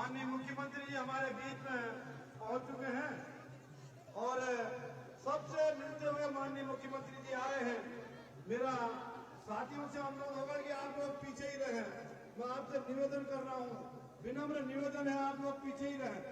माननीय मुख्यमंत्री जी हमारे बीच में पहुंच चुके हैं और सबसे मिलते हुए माननीय मुख्यमंत्री जी आए हैं। मेरा साथियों से अनुरोध होगा कि आप लोग पीछे ही रहें। मैं आपसे निवेदन कर रहा हूं, विनम्र निवेदन है, आप लोग पीछे ही रहें।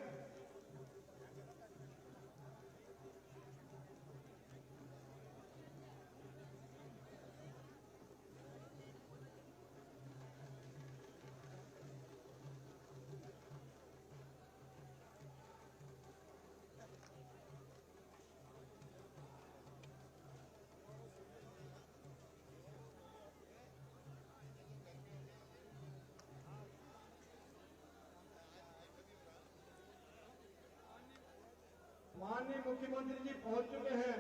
माननीय मुख्यमंत्री जी पहुंच चुके हैं।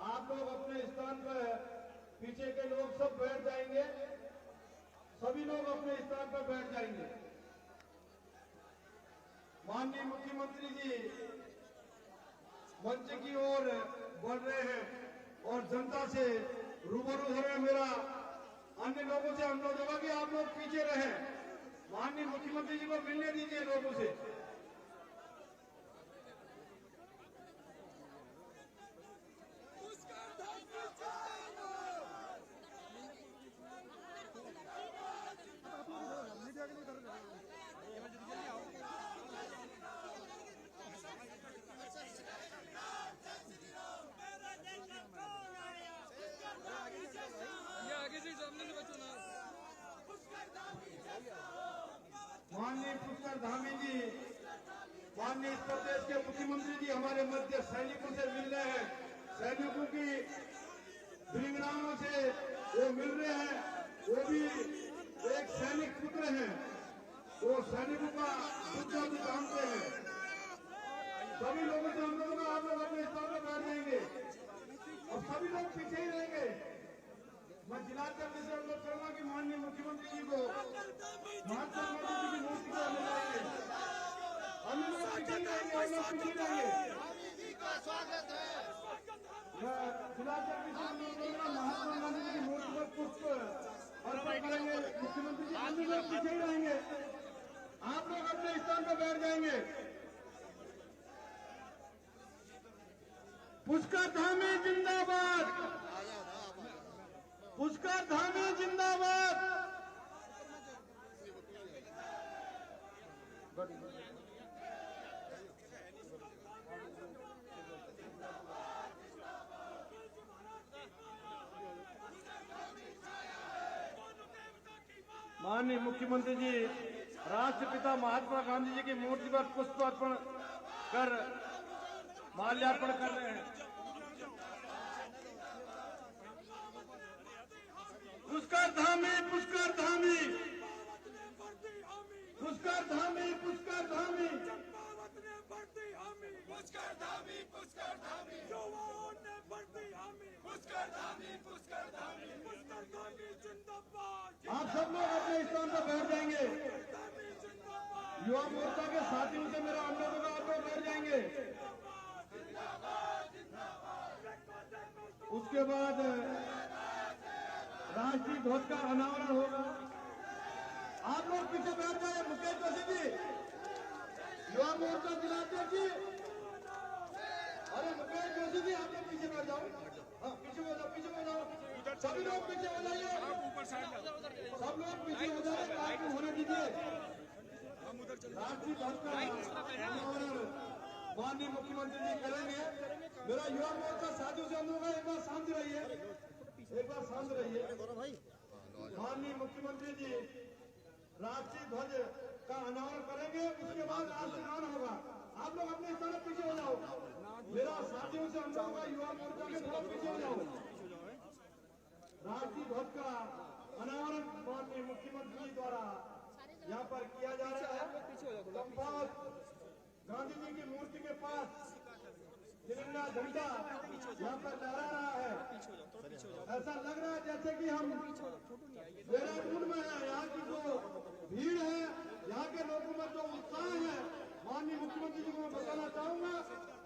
आप लोग अपने स्थान पर, पीछे के लोग सब बैठ जाएंगे, सभी लोग अपने स्थान पर बैठ जाएंगे। माननीय मुख्यमंत्री जी मंच की ओर बढ़ रहे हैं और जनता से रूबरू हो रहे हैं। मेरा अन्य लोगों से अनुरोध होगा कि आप लोग पीछे रहें। माननीय मुख्यमंत्री जी को मिलने दीजिए लोगों से। आगे से सामने से बचो ना। माननीय पुष्कर धामी जी, माननीय इस प्रदेश के मुख्यमंत्री जी हमारे मध्य सैनिकों से मिल रहे हैं। सैनिकों की वीरांगनाओं से वो मिल रहे हैं। वो भी एक सैनिक पुत्र हैं, वो सैनिकों का दुख भी जानते हैं। सभी लोगों से हम लोगों का आप लोग अपने स्थान पर बैठ जाएंगे और सभी लोग पीछे ही रहेंगे। मैं जिलाध्यक्ष से अनुरोध करूंगा कि माननीय मुख्यमंत्री जी को महात्मा गांधी जी की मूर्ति को ले जाएंगे। हम लोग पीछे ही रहेंगे, हम लोग पीछे ही रहेंगे। स्वागत है। मैं जिलाध्यक्ष से अनुरोध करूंगा महात्मा गांधी जी की मूर्ति पर पुष्प अर्पण करेंगे। मुख्यमंत्री जी हम लोग पीछे ही रहेंगे, आप लोग अपने स्थान पर बैठ जाएंगे। पुष्कर धामी जिंदाबाद, पुष्कर धामी जिंदाबाद। माननीय मुख्यमंत्री जी राष्ट्रपिता महात्मा गांधी जी की मूर्ति पर पुष्प अर्पण कर माल्यार्पण कर रहे हैं। पुष्कर धामी, पुष्कर धामी, पुष्कर धामी, पुष्कर धामी, पुष्कर धामी, पुष्कर धामी, युवाओं ने बढ़ती हामी, पुष्कर धामी, पुष्कर धामी, पुष्कर धामी जिंदाबाद। आप सब लोग अपने स्थान पर बैठ जाएंगे। युवा मोर्चा के साथियों से मेरा अनुरोध होगा, आप लोग बैठ जाएंगे। उसके बाद राष्ट्रीय ध्वज का अनावरण होगा। आप लोग पीछे बैठ जाए। मुकेश जोशी जी, युवा मोर्चा जिलाध्यक्ष जी, अरे मुकेश जोशी जी आप लोग पीछे बैठ जाओ। हाँ पीछे हो जाओ, पीछे हो जाओ, सभी लोग पीछे हो जाइए। सब लोग पीछे हो जाए, लाइट होने दीजिए। राष्ट्रीय ध्वज का अनावरण माननीय मुख्यमंत्री जी करेंगे। मेरा युवा मोर्चा साथियों से अनुरोध है, एक बार शांत रहिए, एक बार शांत रहिए। माननीय मुख्यमंत्री जी राष्ट्रीय ध्वज का अनावरण करेंगे, उसके बाद राष्ट्रगान होगा। आप लोग अपने स्थान पर पीछे हो जाओ। मेरा साथियों से अनुरोध होगा, युवा मोर्चा के थोड़ा पीछे हो जाओ। राष्ट्रीय ध्वज का अनावरण माननीय मुख्यमंत्री जी द्वारा यहाँ पर किया जा रहा है। चंपावत गांधी जी की मूर्ति के पास तिरंगा झंडा यहाँ पर लहरा रहा है। ऐसा लग रहा है जैसे कि हम देहरादून में है। यहाँ की जो भीड़ है, यहाँ के लोगों में जो उत्साह है, माननीय मुख्यमंत्री जी को मैं बताना चाहूंगा,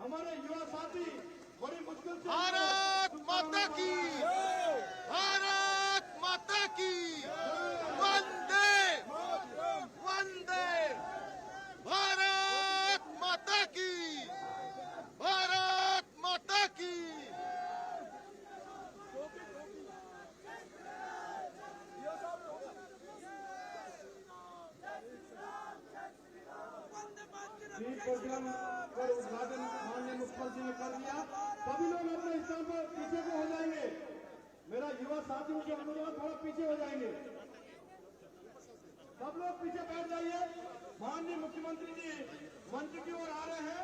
हमारे युवा साथी बड़ी मुश्किल से भारत माता की, भारत माता की, वंदे वंदे भारत। स्थल पर उद्घाटन माननीय मुख्यमंत्री ने कर दिया। सभी लोग अपने स्थान पर पीछे को हो जाएंगे। मेरा युवा साथियों के अनुरोध थोड़ा पीछे हो जाएंगे। सब लोग पीछे बैठ जाइए। माननीय मुख्यमंत्री जी मंच की ओर आ रहे हैं।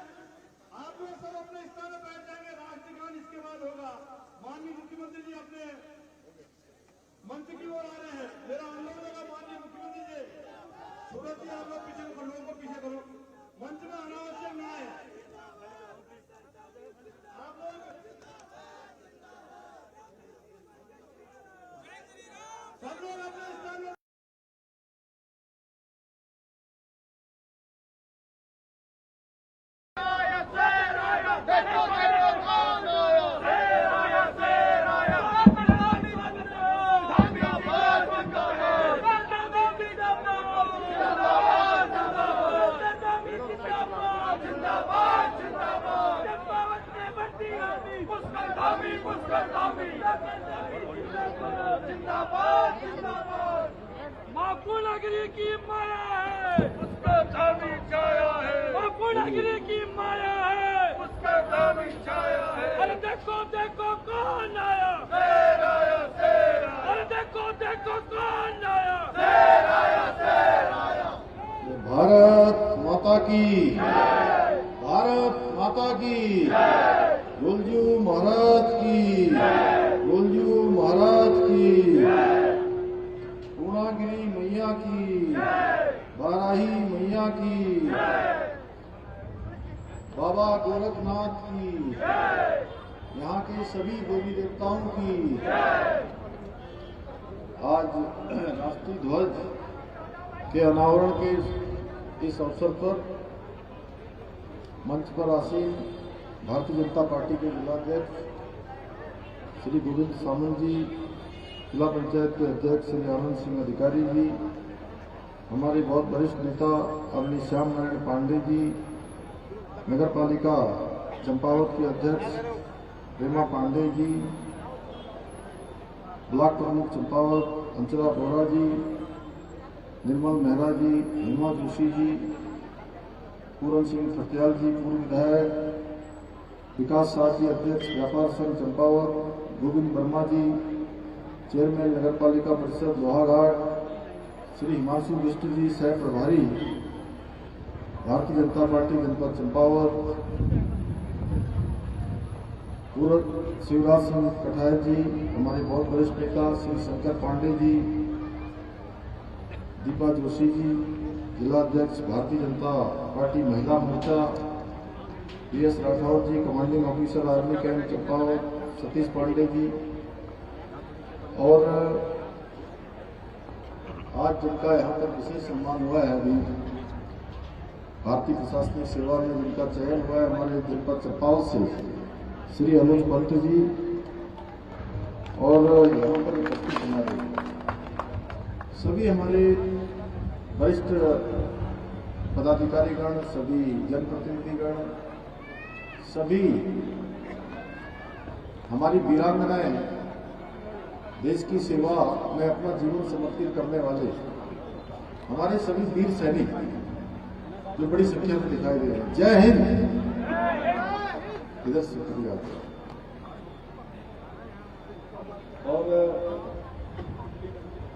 आप लोग सब अपने स्थान पर बैठ जाएंगे। राष्ट्रीय गान इसके बाद होगा। माननीय मुख्यमंत्री जी अपने मंच की ओर आ रहे हैं। मेरा अनुरोध होगा माननीय मुख्यमंत्री जी सूरत जी आप लोग पीछे लोगों को पीछे करो। मंच में अनावश्यक न आए। आप लोग सब लोग अपने स्थान में देखो देखो कौन आया माकुनगिरी की माया है उसका धामी छाया है। माकुनगिरी की माया है उसका धामी छाया है। अरे देखो देखो कौन आया, शेर आया शेर आया। अरे देखो देखो कौन आया, शेर आया शेर आया। भारत माता की, भारत माता की, गुलजू महाराज की, गुलजू महाराज की, पूर्णागिरी मैया की, बाराही मैया की, बाबा गोरखनाथ की, यहाँ के सभी देवी देवताओं की। आज राष्ट्रीय ध्वज के अनावरण के इस अवसर पर मंच पर आसीन भारतीय जनता पार्टी के जिलाध्यक्ष श्री गोविंद सामंत जी, जिला पंचायत के अध्यक्ष श्री आनंद सिंह अधिकारी जी, हमारे बहुत वरिष्ठ नेता आदरणीय श्याम नारायण पांडे जी, नगर पालिका चंपावत के अध्यक्ष रेमा पांडे जी, ब्लॉक प्रमुख चंपावत अंचला बोरा जी, निर्मल मेहरा जी, हेमा जोशी जी, पूरन सिंह फटियाल जी पूर्व विधायक, विकास साह जी अध्यक्ष व्यापार संघ चंपावत, गोविंद वर्मा जी चेयरमैन नगर पालिका परिषद लोहाघाट, श्री हिमांशु बिष्ट जी सह प्रभारी भारतीय जनता पार्टी जनपद चंपावत, पूर्व शिवराज सिंह कठायत जी, हमारे बहुत वरिष्ठ नेता श्री शंकर पांडे जी, दीपा जोशी जी, जिला अध्यक्ष भारतीय Janata party Mahila Morcha, PS Rathore ji, commanding officer army camp Champawat, Satish Pandey ji, और आज जिनका यहाँ पर विशेष सम्मान हुआ है, अभी भारतीय प्रशासनिक सेवा में जिनका चयन हुआ है हमारे जनपद चंपावत से श्री अनुज पंत जी, और यहाँ पर उपस्थित हमारे सभी हमारे वरिष्ठ पदाधिकारीगण, सभी जनप्रतिनिधिगण, सभी हमारी वीरांगनाएं, देश की सेवा में अपना जीवन समर्पित करने वाले हमारे सभी वीर सैनिक जो बड़ी संख्या में दिखाई दे रहे हैं। जय हिंद। इधर से करिए। और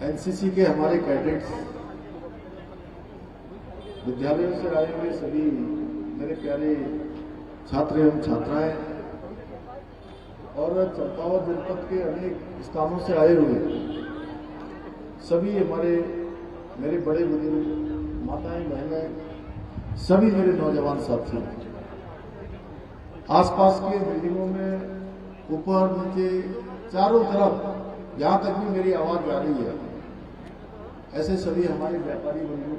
एनसीसी के हमारे कैडेट्स, विद्यालयों से आए हुए सभी मेरे प्यारे छात्र एवं छात्राएं, और चंपावत जनपद के अनेक स्थानों से आए हुए सभी हमारे मेरे बड़े बुजुर्ग, माताएं, बहनें, सभी मेरे नौजवान साथी, आसपास के बिल्डिंगों में ऊपर नीचे चारों तरफ यहां तक भी मेरी आवाज जा रही है, ऐसे सभी हमारे व्यापारी बंधु,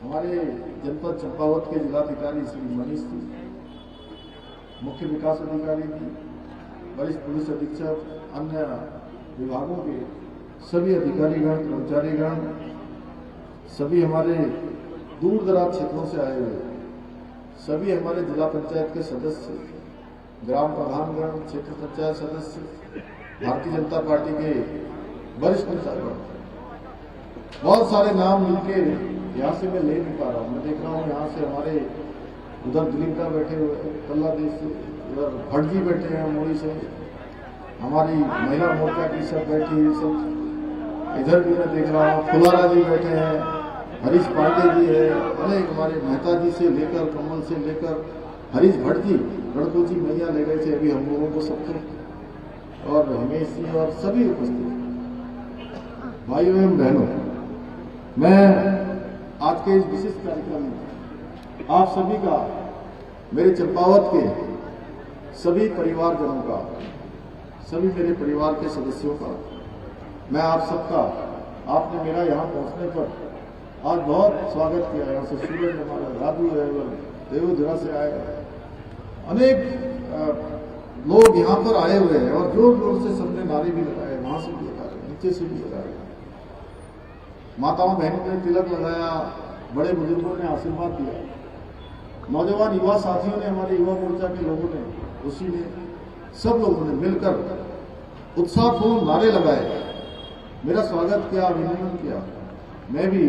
हमारे जनपद चंपावत के जिलाधिकारी श्री मनीष जी, मुख्य विकास अधिकारी जी, वरिष्ठ पुलिस अधीक्षक, अन्य विभागों के सभी अधिकारीगण, कर्मचारीगण, सभी हमारे दूर दराज क्षेत्रों से आए हुए सभी हमारे जिला पंचायत के सदस्य, ग्राम प्रधानगण, क्षेत्र पंचायत सदस्य, भारतीय जनता पार्टी के वरिष्ठ नेतागण, बहुत सारे नाम मिलके यहाँ से मैं ले नहीं पा रहा हूँ। मैं देख रहा हूँ यहाँ से हमारे उधर दिलीप बैठे हुए हैं कल्लादेश से, उधर भट्ट जी बैठे हैं मोड़ी से, हमारी महिला मोर्चा की सब बैठी है, सब इधर भी मैं देख रहा हूँ, फुलारा जी बैठे हैं, हरीश पांडे जी है, अनेक हमारे मेहता जी से लेकर कमल से लेकर हरीश भट्ट जी लड़कों जी मैया ले गए थे अभी हम लोगों को सबको, और हिमेश जी और सभी उपस्थित भाइयों एवं बहनों, मैं आज के इस विशिष्ट कार्यक्रम में आप सभी का, मेरे चंपावत के सभी परिवारजनों का, सभी मेरे परिवार के सदस्यों का, मैं आप सबका, आपने मेरा यहाँ पहुँचने पर आज बहुत स्वागत किया। यहाँ से सूरज हमारा राजू है, देवधरा से आए, अनेक लोग यहाँ पर आए हुए हैं और जोर जोर से सबने नारे भी लगाए, वहां से भी लगाए, नीचे से भी लगाए, माताओं बहनों ने तिलक लगाया, बड़े बुजुर्गों ने आशीर्वाद दिया, नौजवान युवा साथियों ने, हमारे युवा मोर्चा के लोगों ने, उसी ने, सब लोगों ने मिलकर उत्साहपूर्ण नारे लगाए, मेरा स्वागत किया, अभिनंदन किया। मैं भी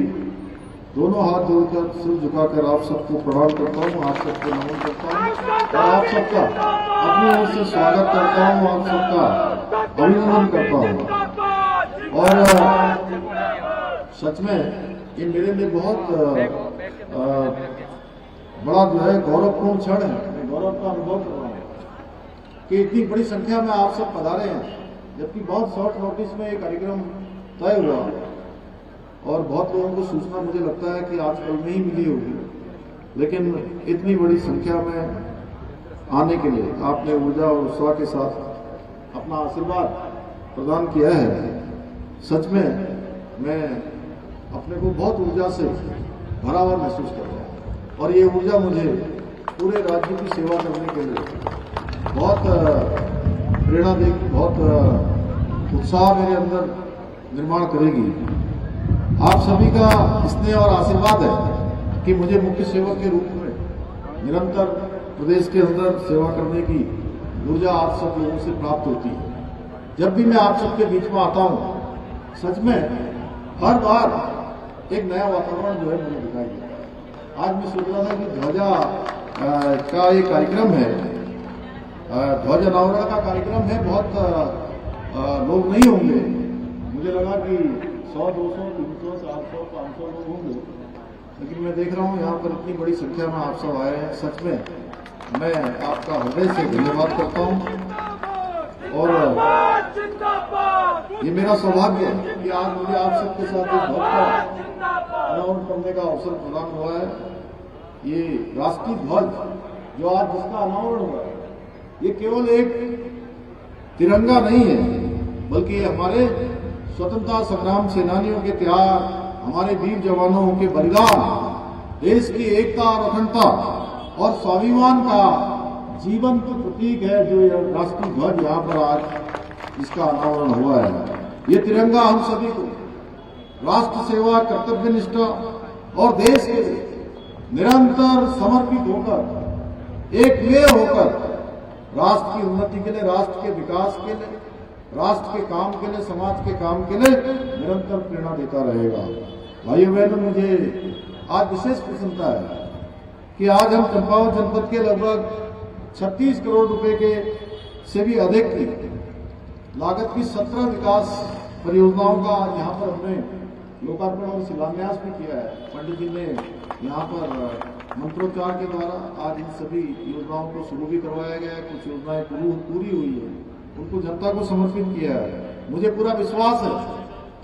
दोनों हाथ जोड़कर सिर झुकाकर आप सबको प्रणाम करता हूँ, आप सबको नमन करता हूँ और आप सबका अपनी ओर से स्वागत करता हूँ, आप सबका अभिनंदन करता हूँ। और सच में ये मेरे लिए बहुत बड़ा जो है गौरवपूर्ण क्षण है, मैं गौरव का अनुभव कर रहा हूँ कि इतनी बड़ी संख्या में आप सब पधारे हैं, जबकि बहुत शॉर्ट नोटिस में ये कार्यक्रम तय हुआ और बहुत लोगों को सूचना मुझे लगता है कि आज कल में ही मिली होगी, लेकिन इतनी बड़ी संख्या में आने के लिए आपने ऊर्जा और उत्साह के साथ अपना आशीर्वाद प्रदान किया है। सच में मैं अपने को बहुत ऊर्जा से भरा हुआ महसूस कर रहा हूँ और ये ऊर्जा मुझे पूरे राज्य की सेवा करने के लिए बहुत प्रेरणा देगी, बहुत उत्साह मेरे अंदर निर्माण करेगी। आप सभी का स्नेह और आशीर्वाद है कि मुझे मुख्य सेवक के रूप में निरंतर प्रदेश के अंदर सेवा करने की ऊर्जा आप सब लोगों से प्राप्त होती है। जब भी मैं आप सबके बीच में आता हूँ, सच में हर बार एक नया वातावरण जो है मुझे दिखाई देता है। आज मैं सोच रहा था कि ध्वजा का ये कार्यक्रम है, ध्वज अनावरण का कार्यक्रम है, बहुत लोग नहीं होंगे, मुझे लगा कि 100, 200, 300, 400, 500 लोग होंगे, लेकिन मैं देख रहा हूँ यहाँ पर इतनी बड़ी संख्या में आप सब आए हैं। सच में मैं आपका हृदय से धन्यवाद करता हूँ और ये मेरा सौभाग्य है कि आज मुझे आप सबके साथ एक ध्वज का अनावरण करने का अवसर प्रदान हुआ है। ये राष्ट्रीय ध्वज जो आज जिसका अनावरण हुआ है, ये केवल एक तिरंगा नहीं है, बल्कि ये हमारे स्वतंत्रता संग्राम सेनानियों के त्याग, हमारे वीर जवानों के बलिदान, देश की एकता और अखंडता और स्वाभिमान का जीवंत प्रतीक है जो यह राष्ट्रीय ध्वज यहाँ पर आज इसका अनावरण हुआ है। ये तिरंगा हम सभी को राष्ट्र सेवा, कर्तव्य निष्ठा और देश के लिए निरंतर समर्पित होकर, एक वे होकर राष्ट्र की उन्नति के लिए, राष्ट्र के विकास के लिए, राष्ट्र के काम के लिए, समाज के काम के लिए निरंतर प्रेरणा देता रहेगा। भाइयों बहनों, मुझे आज विशेष प्रसन्नता है कि आज हम चंपावत जनपद के लगभग 36 करोड़ रुपए के से भी अधिक की लागत की 17 विकास परियोजनाओं का यहाँ पर हमने लोकार्पण और शिलान्यास भी किया है। पंडित जी ने यहाँ पर मंत्रोच्चार के द्वारा आज इन सभी योजनाओं को शुरू भी करवाया गया है, कुछ योजनाएं पूरी हुई है, उनको जनता को समर्पित किया है। मुझे पूरा विश्वास है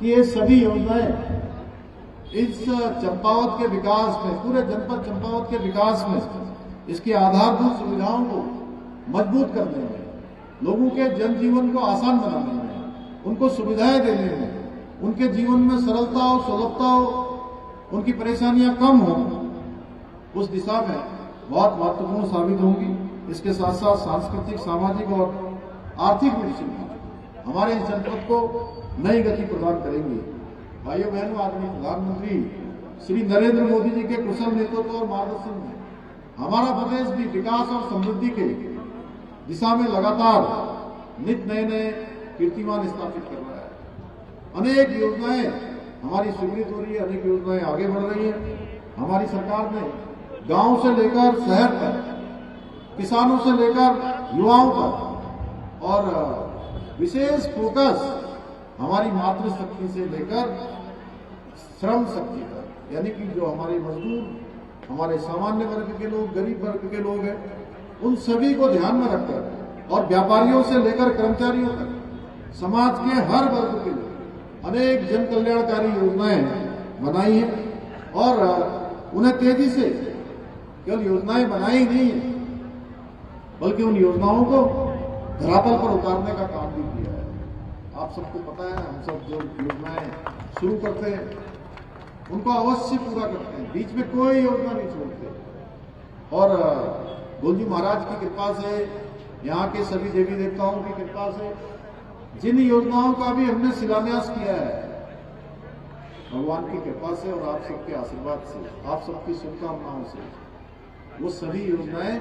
कि ये सभी योजनाएं इस चंपावत के विकास में, पूरे जनपद चंपावत के विकास में, इसकी आधारभूत सुविधाओं को मजबूत करने में, लोगों के जनजीवन को आसान बनाने में, उनको सुविधाएं देने में, उनके जीवन में सरलता हो, सुलभता हो, उनकी परेशानियां कम हो, उस दिशा में बहुत महत्वपूर्ण साबित होंगी। इसके साथ साथ सांस्कृतिक, सामाजिक और आर्थिक विकास हमारे इस जनपद को नई गति प्रदान करेंगे। भाइयों बहनों, आदरणीय प्रधानमंत्री श्री नरेंद्र मोदी जी के कुशल नेतृत्व और मार्गदर्शन में हमारा प्रदेश भी विकास और समृद्धि के दिशा में लगातार नित नए कीर्तिमान स्थापित कर रहा है। अनेक योजनाएं हमारी स्वीकृत हो रही है, अनेक योजनाएं आगे बढ़ रही हैं। हमारी सरकार ने गांव से लेकर शहर तक, किसानों से लेकर युवाओं तक, और विशेष फोकस हमारी मातृशक्ति से लेकर श्रम शक्ति तक, यानी कि जो हमारे मजदूर, हमारे सामान्य वर्ग के लोग, गरीब वर्ग के लोग हैं, उन सभी को ध्यान में रखकर, और व्यापारियों से लेकर कर्मचारियों तक समाज के हर वर्ग के लिए अनेक जन कल्याणकारी योजनाएं बनाई हैं, और उन्हें तेजी से केवल योजनाएं बनाई नहीं है, बल्कि उन योजनाओं को धरातल पर उतारने का काम भी किया है। आप सबको पता है, हम सब जो योजनाएं शुरू करते हैं उनको अवश्य पूरा करते हैं, बीच में कोई योजना नहीं छोड़ते। और गोलजी महाराज की कृपा से, यहाँ के सभी देवी देवताओं की कृपा से, जिन योजनाओं का भी हमने शिलान्यास किया है, भगवान की कृपा से और आप सबके आशीर्वाद से, आप सबकी शुभकामनाओं से, वो सभी योजनाएं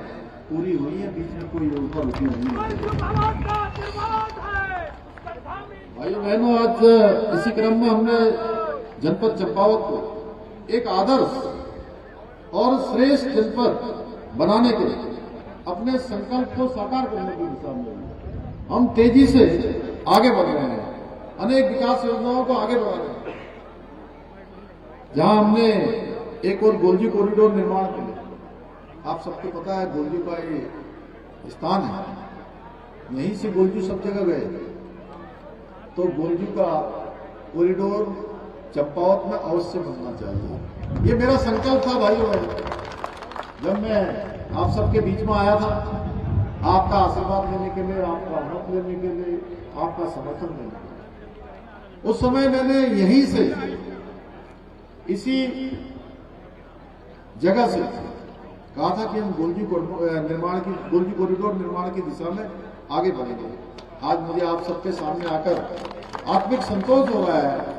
पूरी हुई है, बीच में कोई योजना रुकी नहीं है। भाइयों बहनों, आज इसी क्रम में हमने जनपद चंपावत को एक आदर्श और श्रेष्ठ जनपद बनाने के अपने संकल्प को साकार करने की दिशा में हम तेजी से आगे बढ़ रहे हैं। अनेक विकास योजनाओं को आगे बढ़ा रहे हैं। जहां हमने एक और गोलजी कॉरिडोर निर्माण के लिए, आप सबको पता है गोलजी का ये स्थान है, यहीं से गोलजी सब जगह गए, तो गोलजी का कॉरिडोर चंपावत में अवश्य बनना चाहिए। ये मेरा संकल्प था भाइयों बहनों, जब मैं आप सबके बीच में आया था, आपका आशीर्वाद लेने के लिए, आपका मत लेने के लिए, आपका समर्थन लेने के लिए। उस समय मैंने यहीं से, इसी जगह से कहा था कि हम गोलजी कॉरिडोर निर्माण की दिशा में आगे बढ़ेंगे। आज मुझे आप सबके सामने आकर आत्मिक संतोष हो रहा है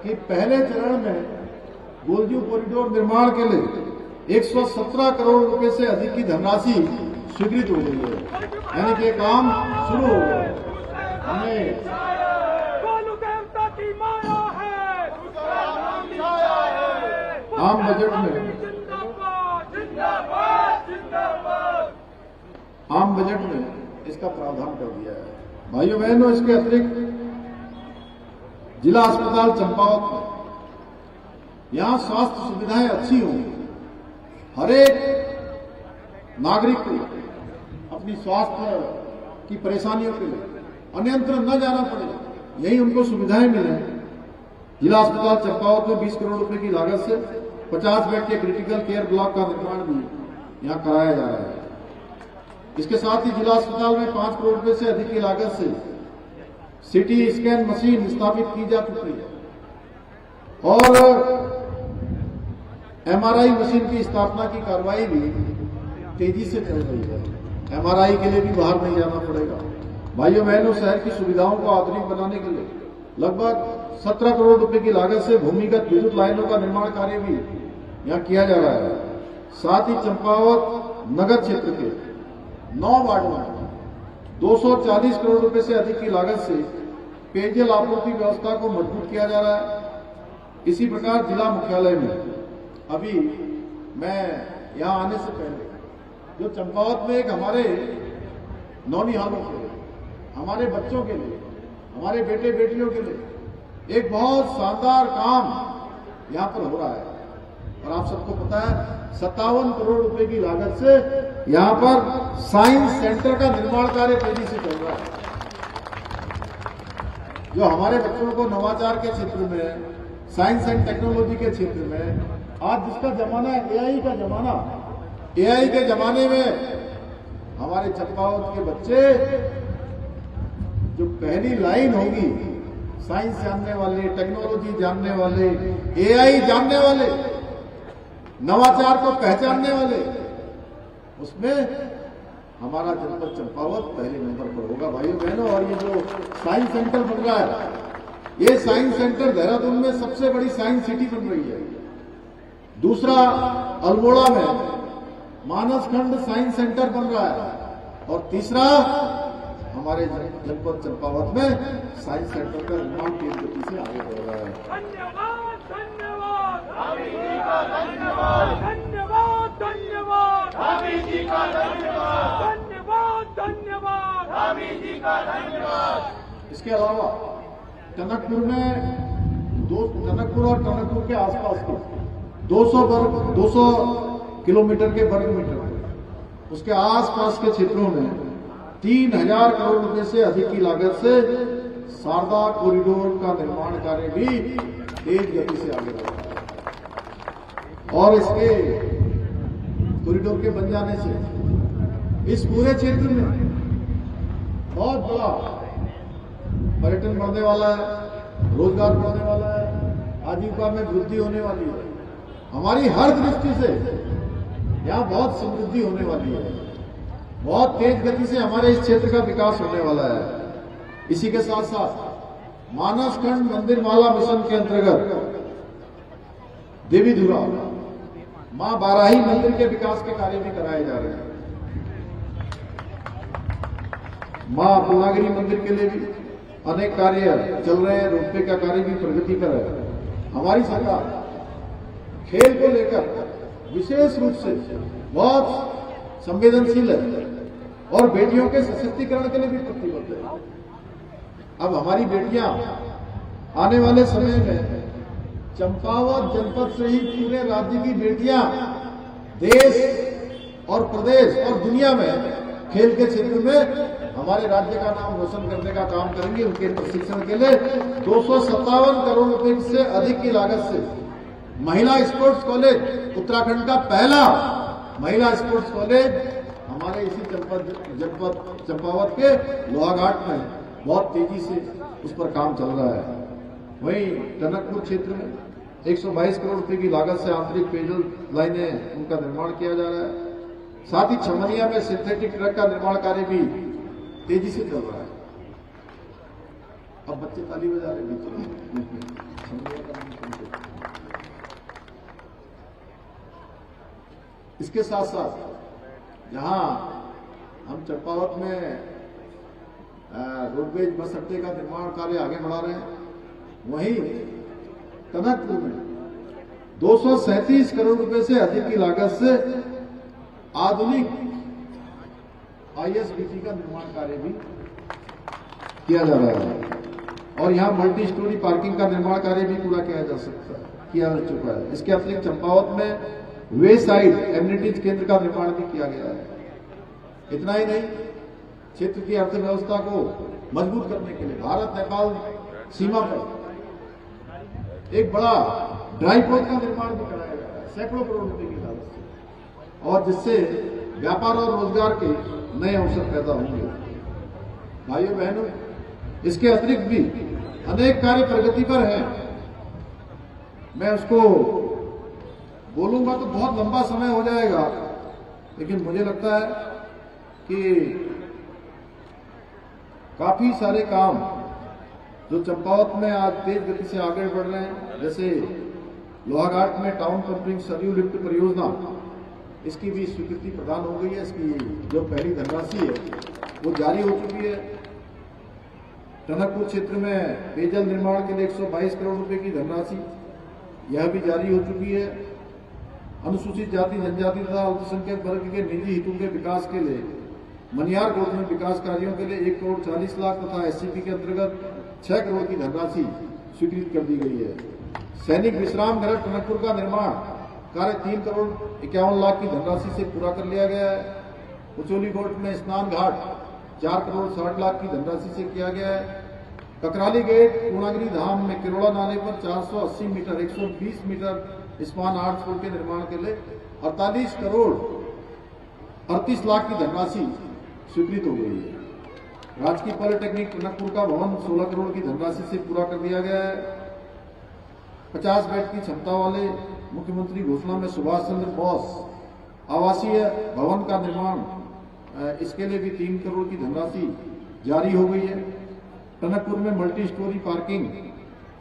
कि पहले चरण में गोलजी कॉरिडोर निर्माण के लिए 117 करोड़ रुपए से अधिक की धनराशि स्वीकृत हो गई है, यानी कि काम शुरू हो गया है। हमें आम बजट में इसका प्रावधान कर दिया है। भाइयों बहनों, इसके अतिरिक्त जिला अस्पताल चंपावत में यहां स्वास्थ्य सुविधाएं अच्छी होंगी, हर एक नागरिक को अपनी स्वास्थ्य की परेशानियों के लिए अन्यत्र न जाना पड़े, यही उनको सुविधाएं मिले। जिला अस्पताल चंपावत में 20 करोड़ रुपए की लागत से 50 बेड के क्रिटिकल केयर ब्लॉक का निर्माण भी यहां कराया जा रहा है। इसके साथ ही जिला अस्पताल में 5 करोड़ रुपए से अधिक की लागत से सीटी स्कैन मशीन स्थापित की जा चुकी है और एमआरआई मशीन की स्थापना की कार्रवाई भी तेजी से चल रही है। एमआरआई के लिए भी बाहर नहीं जाना पड़ेगा। भाइयों बहनों, शहर की सुविधाओं को आधुनिक बनाने के लिए लगभग 17 करोड़ रुपए की लागत से भूमिगत विद्युत लाइनों का निर्माण कार्य भी यहां किया जा रहा है। साथ ही चंपावत नगर क्षेत्र के 9 वार्डों में 240 करोड़ रुपए से अधिक की लागत से पेयजल आपूर्ति व्यवस्था को मजबूत किया जा रहा है। इसी प्रकार जिला मुख्यालय में अभी मैं यहां आने से पहले जो चंपावत में एक हमारे नौनिहालों के लिए, हमारे बच्चों के लिए, हमारे बेटे बेटियों के लिए एक बहुत शानदार काम यहां पर हो रहा है और आप सबको पता है 57 करोड़ रुपए की लागत से यहां पर साइंस सेंटर का निर्माण कार्य तेजी से चल रहा है। जो हमारे बच्चों को नवाचार के क्षेत्र में, साइंस एंड टेक्नोलॉजी के क्षेत्र में, आज जिसका जमाना है एआई का जमाना, एआई के जमाने में हमारे चंपावत के बच्चे जो पहली लाइन होगी, साइंस जानने वाले, टेक्नोलॉजी जानने वाले, एआई जानने वाले, नवाचार को पहचानने वाले, उसमें हमारा जनपद चंपावत पहले नंबर पर होगा भाइयों बहनों। और ये जो साइंस सेंटर बन रहा है, ये साइंस सेंटर देहरादून में सबसे बड़ी साइंस सिटी बन रही है। दूसरा अल्मोड़ा में मानसखंड साइंस सेंटर बन रहा है और तीसरा हमारे जनपद चंपावत में साइंस सेंटर का निर्माण तेज गति से आगे बढ़ रहा है। धन्यवाद, धन्यवाद, धन्यवाद, धन्यवाद, धन्यवाद। स्वामी जी का धन्यवाद, धन्यवाद धन्यवाद। स्वामी जी का धन्यवाद। इसके अलावा टनकपुर और टनकपुर के आसपास के 200 किलोमीटर के वर्ग मीटर, उसके आसपास के क्षेत्रों में 3000 करोड़ रुपए से अधिक की लागत से शारदा कॉरिडोर का निर्माण कार्य भी तेज गति से आगे बढ़ रहा है। और इसके कॉरिडोर के बन जाने से इस पूरे क्षेत्र में बहुत बड़ा पर्यटन बढ़ने वाला है, रोजगार बढ़ने वाला है, आजीविका में वृद्धि होने वाली है। हमारी हर दृष्टि से यहाँ बहुत समृद्धि होने वाली है। बहुत तेज गति से हमारे इस क्षेत्र का विकास होने वाला है। इसी के साथ साथ मानसखंड मंदिर माला मिशन के अंतर्गत देवीधुरा मां बाराही मंदिर के विकास के कार्य भी कराए जा रहे हैं। मां पूर्णागिरी मंदिर के लिए भी अनेक कार्य चल रहे हैं, रोपवे का कार्य भी प्रगति पर है। हमारी सरकार खेल को लेकर विशेष रूप से बहुत संवेदनशील है और बेटियों के सशक्तिकरण के लिए भी प्रतिबद्ध है। अब हमारी बेटियां आने वाले समय में चंपावत जनपद से ही पूरे राज्य की बेटियां देश और प्रदेश और दुनिया में खेल के क्षेत्र में हमारे राज्य का नाम रोशन करने का काम करेंगे। उनके प्रशिक्षण के लिए 257 करोड़ रुपए से अधिक की लागत से महिला स्पोर्ट्स कॉलेज, उत्तराखंड का पहला महिला स्पोर्ट्स कॉलेज हमारे इसी जनपद चंपावत के लोहाघाट में बहुत तेजी से उस पर काम चल रहा है। वहीं टनकपुर क्षेत्र में 122 करोड़ रुपए की लागत से आंतरिक पेयजल लाइनें उनका निर्माण किया जा रहा है। साथ ही छमनिया में सिंथेटिक ट्रक का निर्माण कार्य भी तेजी से चल रहा है। अब बच्चे ताली बजा रहे बीच इसके साथ साथ जहां हम चंपावत में रोडवेज बस अड्डे का निर्माण कार्य आगे बढ़ा रहे हैं, वहीं टनकपुर में 237 करोड़ रुपए से अधिक की लागत से आधुनिक ISBT का निर्माण कार्य भी किया जा रहा है और यहां मल्टी स्टोरी पार्किंग का निर्माण कार्य भी पूरा किया जा चुका है। इसके अतिरिक्त चंपावत में वे साइड एम्यूनिटीज केंद्र का निर्माण भी किया गया है। इतना ही नहीं, क्षेत्र की अर्थव्यवस्था को मजबूत करने के लिए भारत नेपाल सीमा पर एक बड़ा ड्राई पोर्ट का निर्माण भी कराया जा रहा है सैकड़ों करोड़ रुपए की लागत से, और जिससे व्यापार और रोजगार के नए अवसर पैदा होंगे। भाइयों बहनों, इसके अतिरिक्त भी अनेक कार्य प्रगति पर है। मैं उसको बोलूंगा तो बहुत लंबा समय हो जाएगा, लेकिन मुझे लगता है कि काफी सारे काम जो चंपावत में आज तेज गति से आगे बढ़ रहे हैं, जैसे लोहाघाट में टाउन पंपिंग सरयू लिफ्ट परियोजना, इसकी भी स्वीकृति प्रदान हो गई है। इसकी जो पहली धनराशि है वो जारी हो चुकी है। टनकपुर क्षेत्र में पेयजल निर्माण के लिए 122 करोड़ रुपए की धनराशि यह भी जारी हो चुकी है। अनुसूचित जाति जनजाति तथा अल्पसंख्यक वर्ग के निजी हितों के विकास के लिए मनियार कोट में विकास कार्यों के लिए 1 करोड़ 40 लाख तथा SCP के अंतर्गत 6 करोड़ की धनराशि स्वीकृत कर दी गई है। सैनिक विश्राम गृह टनकपुर का निर्माण कार्य 3 करोड़ 51 लाख की धनराशि से पूरा कर लिया गया है। उचोली कोट में स्नान घाट 4 करोड़ 60 लाख की धनराशि से किया गया है। ककराली गेट पूर्णागिरी धाम में किरोड़ा नाले पर 480 मीटर 120 मीटर स्पान आर्च पुल के निर्माण के लिए 48 करोड़ 38 लाख की धनराशि स्वीकृत हो गई है। राजकीय पॉलिटेक्निक टनकपुर का भवन 16 करोड़ की धनराशि से पूरा कर दिया गया है। 50 बेड की क्षमता वाले मुख्यमंत्री घोषणा में सुभाष चंद्र बोस आवासीय भवन का निर्माण, इसके लिए भी 3 करोड़ की धनराशि जारी हो गई है। टनकपुर में multi storey parking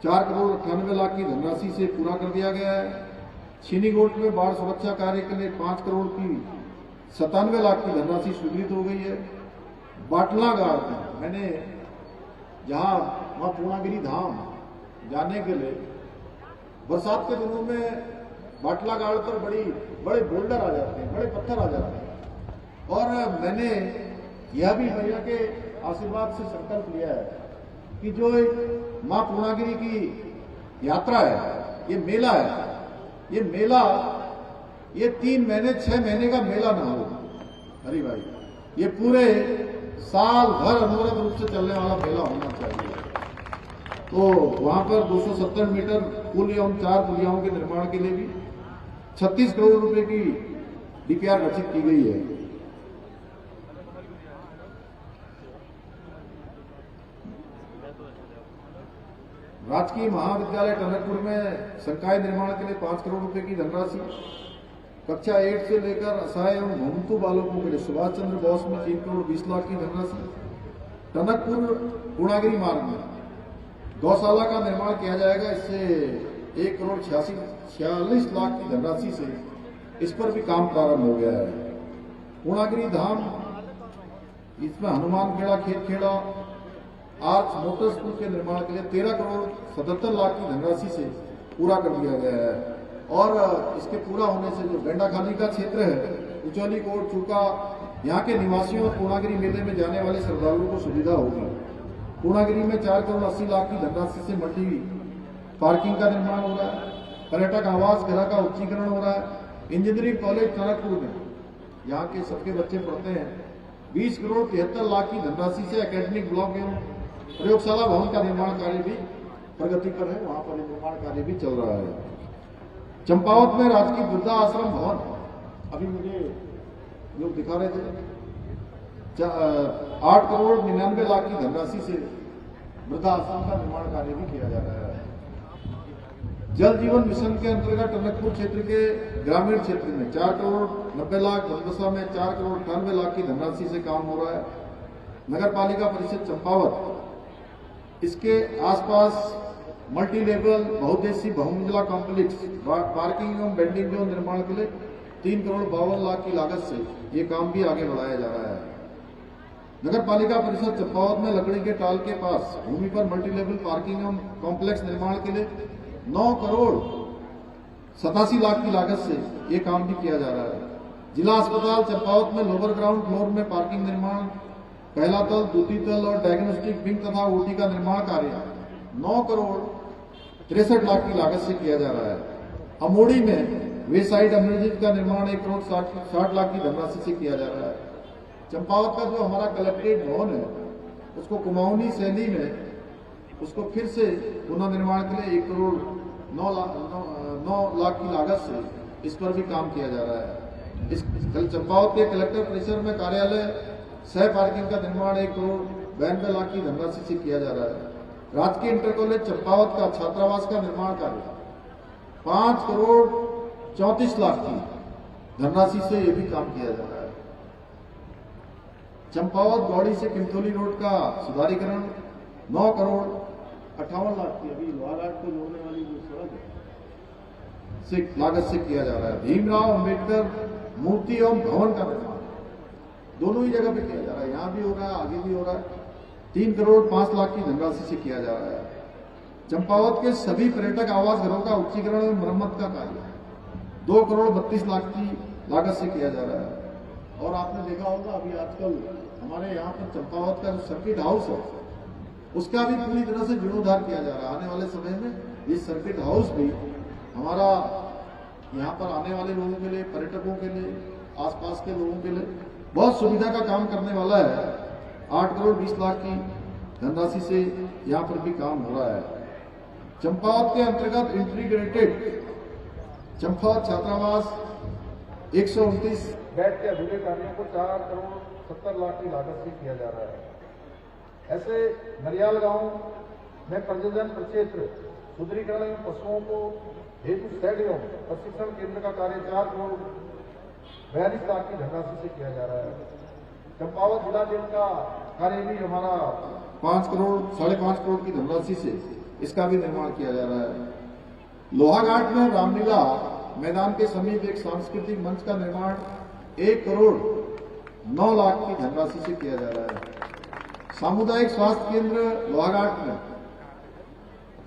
4 crore 98 lakh की धनराशि से पूरा कर दिया गया है। छीनीगोट में बाढ़ सुरक्षा कार्य के लिए 5 करोड़ की 97 लाख की धनराशि स्वीकृत हो गई है। बाटला घाट में मैंने जहां मां पूर्णागिरी धाम जाने के लिए बरसात के दिनों में बाटला घाट पर बड़े बोल्डर आ जाते हैं, बड़े पत्थर आ जाते हैं, और मैंने यह भी भैया के आशीर्वाद से संकल्प लिया है कि जो मां पूर्णागिरी की यात्रा है, ये मेला है, ये मेला ये 3 महीने 6 महीने का मेला ना हो हरि भाई, ये पूरे साल भर अनवरत रूप से चलने वाला मेला होना चाहिए। तो वहां पर 270 मीटर पुल एवं 4 पुलियाओं के निर्माण के लिए भी 36 करोड़ रुपए की डीपीआर रचित की गई है। राजकीय महाविद्यालय टनकपुर में संकाय निर्माण के लिए 5 करोड़ रुपए की धनराशि, कक्षा 8 से लेकर असहाय एवं घुमंतु बालकों के लिए सुभाष चंद्र बोस में 3 करोड़ 20 लाख की धनराशि, टनकपुर पूर्णागिरी मार्ग में गौशाला का निर्माण किया जाएगा, इससे 1 करोड़ 46 लाख की धनराशि से इस पर भी काम प्रारंभ हो गया है। पूर्णागिरी धाम, इसमें हनुमान खेड़ा, खेत खेड़ा, आर्च मोटर्स पुल के निर्माण के लिए 13 करोड़ 77 लाख की धनराशि से पूरा कर दिया गया है। और इसके पूरा होने से जो बेंडाखाली का क्षेत्र है, उचौली कोट, चूका, यहाँ के निवासियों और पूर्णागिरी मेले में जाने वाले श्रद्धालुओं को सुविधा होगी। पूर्णागिरी में 4 करोड़ 80 लाख की धनराशि से मल्टी पार्किंग का निर्माण हो रहा है, पर्यटक आवास गृह का उच्चीकरण हो रहा है। इंजीनियरिंग कॉलेज टनकपुर में यहाँ के सबके बच्चे पढ़ते हैं, 20 करोड़ 73 लाख की धनराशि से एकेडमिक ब्लॉक एवं प्रयोगशाला भवन का निर्माण कार्य भी प्रगति पर है, वहां पर निर्माण कार्य भी चल रहा है। चंपावत में राजकीय वृद्धा आश्रम भवन, अभी मुझे लोग दिखा रहे थे, 8 करोड़ 99 लाख की धनराशि से वृद्धा आश्रम का निर्माण कार्य भी किया जा रहा है। जल जीवन मिशन के अंतर्गत टनकपुर क्षेत्र के ग्रामीण क्षेत्र में 4 करोड़ 90 लाख, बनबसा में 4 करोड़ 98 लाख की धनराशि से काम हो रहा है। नगर पालिका परिषद चंपावत, इसके आसपास मल्टी लेवल बहुउद्देशीय बहुमंजिला कॉम्प्लेक्स, पार्किंग एवं वेंडिंग जोन निर्माण के लिए 3 करोड़ 52 लाख की लागत से ये काम भी आगे बढ़ाया जा रहा है। नगर पालिका परिषद चंपावत में लकड़ी के टाल के पास भूमि पर मल्टी लेवल पार्किंग एवं कॉम्प्लेक्स निर्माण के लिए 9 करोड़ 87 लाख की लागत से ये काम भी किया जा रहा है। जिला अस्पताल चंपावत में लोअर ग्राउंड फ्लोर में पार्किंग निर्माण, पहला तल, द्वितीय तल और डायग्नोस्टिक विंग तथा ओटी का निर्माण कार्य 9 करोड़ 63 लाख की लागत से किया जा रहा है। अमोड़ी में वे साइड अमेजिट का निर्माण 1 करोड़ 60 लाख की धनराशि से किया जा रहा है। चंपावत का जो हमारा कलेक्ट्रेट भवन है, उसको कुमाऊनी शैली में उसको फिर से पुनर्निर्माण के लिए 1 करोड़ 9 लाख की लागत से इस पर भी काम किया जा रहा है। इस चंपावत के कलेक्टर परिसर में कार्यालय सह पार्किंग का निर्माण 1 करोड़ 92 लाख की धनराशि से किया जा रहा है। राजकीय इंटर कॉलेज चंपावत का छात्रावास का निर्माण कार्य 5 करोड़ 34 लाख की धनराशि से यह भी काम किया जा रहा है। चंपावत गौड़ी से किमतौली रोड का सुधारीकरण 9 करोड़ 58 लाख की, अभी लोहाघाट को जोड़ने वाली जो सड़क है, से लागत से किया जा रहा है। भीमराव अंबेडकर मूर्ति एवं भवन का निर्माण दोनों ही जगह पे किया जा रहा है, यहाँ भी हो रहा है, आगे भी हो रहा है। 3 करोड़ 5 लाख की धनराशि से किया जा रहा है। चंपावत के सभी पर्यटक आवास घरों का उच्चीकरण एवं मरम्मत का कार्य 2 करोड़ 32 लाख की लागत से किया जा रहा है। और आपने देखा होगा अभी आजकल हमारे यहाँ पर चंपावत का जो सर्किट हाउस है, उसका भी पूरी तरह से जीर्णोद्धार किया जा रहा है। आने वाले समय में ये सर्किट हाउस भी हमारा यहाँ पर आने वाले लोगों के लिए, पर्यटकों के लिए, आसपास के लोगों के लिए बहुत सुविधा का काम करने वाला है। 8 करोड़ 20 लाख की धनराशि से यहाँ पर भी काम हो रहा है। चंपावत के अंतर्गत इंटीग्रेटेड चंपावत छात्रावास 129 बेड के अधूरे कार्यों को 4 करोड़ 70 लाख की लागत से किया जा रहा है। ऐसे नरियाल गांव में प्रजनन प्रक्षेत्र सुदृढ़ीकरण एवं पशुओं को हेतु शेड एवं प्रशिक्षण केंद्र का कार्य 4 करोड़ 42 लाख की धनराशि से किया जा रहा है। चंपावत जिला जेल का कार्य भी हमारा 5 करोड़ 5.5 करोड़ की धनराशि से इसका भी निर्माण किया जा रहा है। लोहाघाट में रामलीला मैदान के समीप एक सांस्कृतिक मंच का निर्माण 1 करोड़ 9 लाख की धनराशि से किया जा रहा है। सामुदायिक स्वास्थ्य केंद्र लोहाघाट में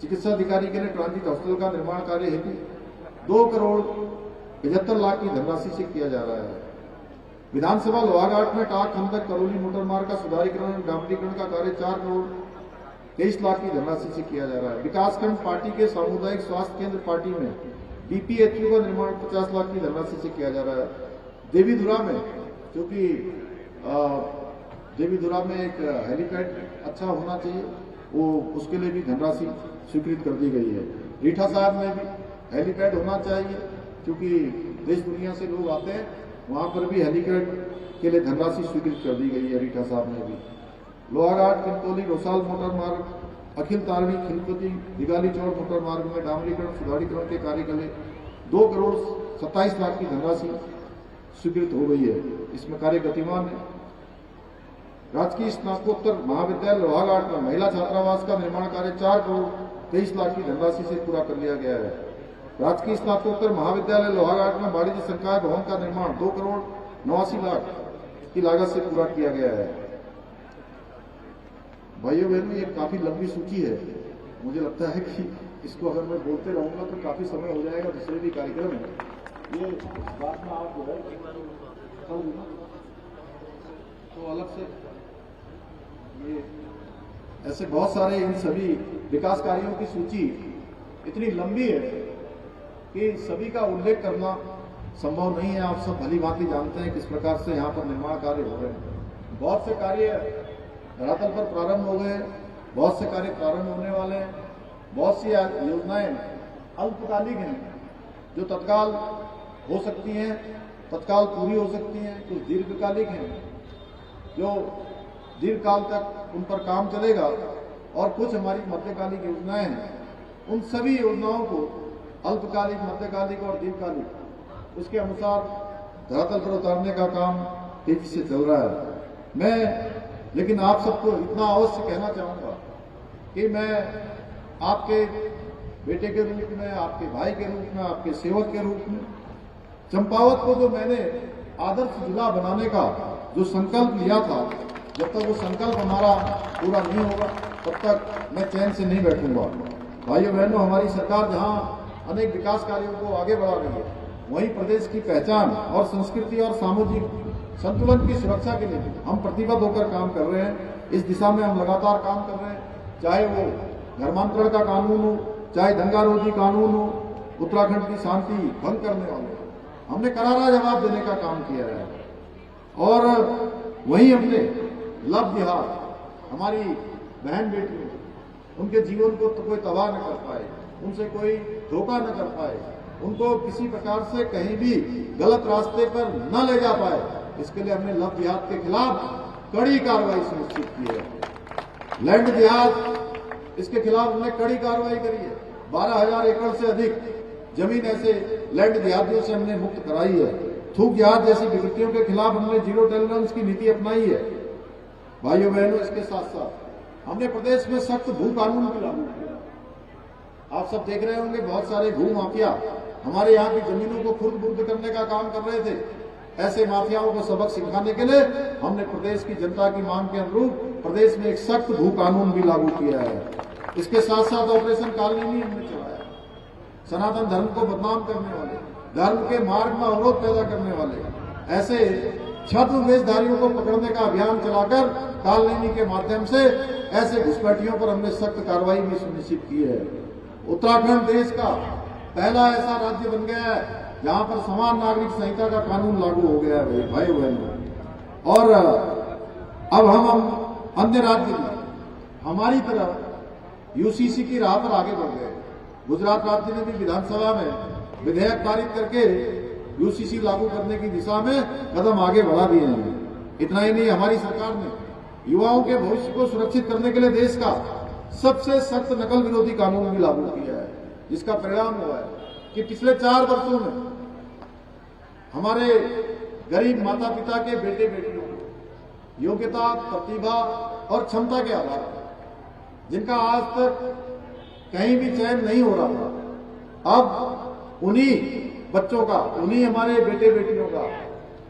चिकित्सा अधिकारी के लिए ट्रांजिट हॉस्टल का निर्माण कार्य हेतु 2 करोड़ 75 लाख की धनराशि से किया जा रहा है। विधानसभा लोहाघाट में टाक खंडक करौली मोटर मार्ग का सुधारीकरण एवं डामरीकरण का कार्य 4 करोड़ 23 लाख की धनराशि से किया जा रहा है। विकासखंड पार्टी के सामुदायिक स्वास्थ्य केंद्र पार्टी में बीपीएचयू का निर्माण 50 लाख की धनराशि से किया जा रहा है। देवीधुरा में, क्योंकि देवीधुरा में एक हेलीपैड अच्छा होना चाहिए, वो उसके लिए भी धनराशि स्वीकृत कर दी गई है। रीठा साहब में भी हेलीपैड होना चाहिए, क्योंकि देश दुनिया से लोग आते हैं, वहां पर भी हेलीपैड के लिए धनराशि स्वीकृत कर दी गई है रीठा साहब में भी। लोहाघाट खिलतौली रोसाल मोटर मार्ग, अखिल तारणी खिलपति दिगाली चौड़ मोटर मार्ग में डामरीकरण सुधारीकरण के कार्य के लिए 2 करोड़ 27 लाख की धनराशि स्वीकृत हो गई है। इसमें कार्य गतिमान है। राजकीय स्नातकोत्तर महाविद्यालय लोहाघाट में महिला छात्रावास का निर्माण कार्य 4 करोड़ 23 लाख की धनराशि से पूरा कर लिया गया है। राजकीय स्नातकोत्तर महाविद्यालय लोहाघाट में वाणिज्य संकाय भवन का निर्माण 2 करोड़ 89 लाख की लागत से पूरा किया गया है। भाइयों बहनों, ये काफी लंबी सूची है। मुझे लगता है कि इसको अगर मैं बोलते रहूंगा तो काफी समय हो जाएगा। दूसरे भी कार्यक्रम है, ये बात में आप जो है तो अलग से ये ऐसे बहुत सारे इन सभी विकास कार्यों की सूची इतनी लंबी है कि सभी का उल्लेख करना संभव नहीं है। आप सब भली भांति जानते हैं किस प्रकार से यहाँ पर निर्माण कार्य हो रहे हैं। बहुत से कार्य धरातल पर प्रारंभ हो गए, बहुत से कार्य प्रारंभ होने वाले हैं, बहुत सी योजनाएं अल्पकालिक हैं जो तत्काल हो सकती हैं, तत्काल पूरी हो सकती हैं, कुछ दीर्घकालिक हैं जो दीर्घकाल तक उन पर काम चलेगा, और कुछ हमारी मध्यकालिक योजनाएं हैं। उन सभी योजनाओं को अल्पकालिक, मध्यकालिक और दीर्घकालिक उसके अनुसार धरातल पर उतारने का काम तेजी से चल रहा है। मैं लेकिन आप सबको इतना अवश्य कहना चाहूंगा कि मैं आपके बेटे के रूप में, आपके भाई के रूप में, आपके सेवक के रूप में चंपावत को जो मैंने आदर्श जिला बनाने का जो संकल्प लिया था, जब तक वो संकल्प हमारा पूरा नहीं होगा तब तक मैं चैन से नहीं बैठूंगा। भाइयों बहनों, हमारी सरकार जहां अनेक विकास कार्यों को आगे बढ़ा रही है, वहीं प्रदेश की पहचान और संस्कृति और सामाजिक संतुलन की सुरक्षा के लिए हम प्रतिबद्ध होकर काम कर रहे हैं। इस दिशा में हम लगातार काम कर रहे हैं, चाहे वो धर्मांतरण का कानून हो, चाहे दंगारोधी कानून हो, उत्तराखंड की शांति भंग करने वाले, हमने करारा जवाब देने का काम किया है। और वहीं हमने लव जिहाद, हमारी बहन बेटियों, उनके जीवन को तो कोई तबाह न कर पाए, उनसे कोई धोखा न कर पाए, उनको किसी प्रकार से कहीं भी गलत रास्ते पर न ले जा पाए, इसके लिए हमने लव जिहाद के खिलाफ कड़ी कार्रवाई सुनिश्चित की है। लैंड जिहाद, इसके खिलाफ हमने कड़ी कार्रवाई करी है। 12,000 एकड़ से अधिक जमीन ऐसे लैंड जिहादियों से हमने मुक्त कराई है। थूक जिहाद जैसी विकृतियों के खिलाफ हमने जीरो टॉलरेंस की नीति अपनाई है। भाइयों बहनों, इसके साथ साथ हमने प्रदेश में सख्त भू कानून भी लागू किया। आप सब देख रहे होंगे, बहुत सारे भू माफिया हमारे यहाँ की जमीनों को खुर्द बुर्द करने का काम कर रहे थे। ऐसे माफियाओं को सबक सिखाने के लिए हमने प्रदेश की जनता की मांग के अनुरूप प्रदेश में एक सख्त भू कानून भी लागू किया है। इसके साथ साथ ऑपरेशन कालनीनी हमने चलाया। सनातन धर्म को बदनाम करने वाले, धर्म के मार्ग में अवरोध पैदा करने वाले ऐसे छद्म वेशधारियों को पकड़ने का अभियान चलाकर कालनीनी के माध्यम से ऐसे घुसपैठियों पर हमने सख्त कार्रवाई भी सुनिश्चित की है। उत्तराखंड देश का पहला ऐसा राज्य बन गया है जहां पर समान नागरिक संहिता का कानून लागू हो गया है भाई बहनों। और अब हम अन्य राज्य में हमारी तरफ यूसीसी की राह पर आगे बढ़ गए। गुजरात राज्य ने भी विधानसभा में विधेयक पारित करके यूसीसी लागू करने की दिशा में कदम आगे बढ़ा दिए हैं। इतना ही नहीं, हमारी सरकार ने युवाओं के भविष्य को सुरक्षित करने के लिए देश का सबसे सख्त नकल विरोधी कानून भी लागू किया है, जिसका परिणाम हुआ है कि पिछले 4 वर्षों में हमारे गरीब माता पिता के बेटे बेटियों को योग्यता, प्रतिभा और क्षमता के आधार पर जिनका आज तक कहीं भी चयन नहीं हो रहा था, अब उन्हीं बच्चों का, उन्हीं हमारे बेटे बेटियों का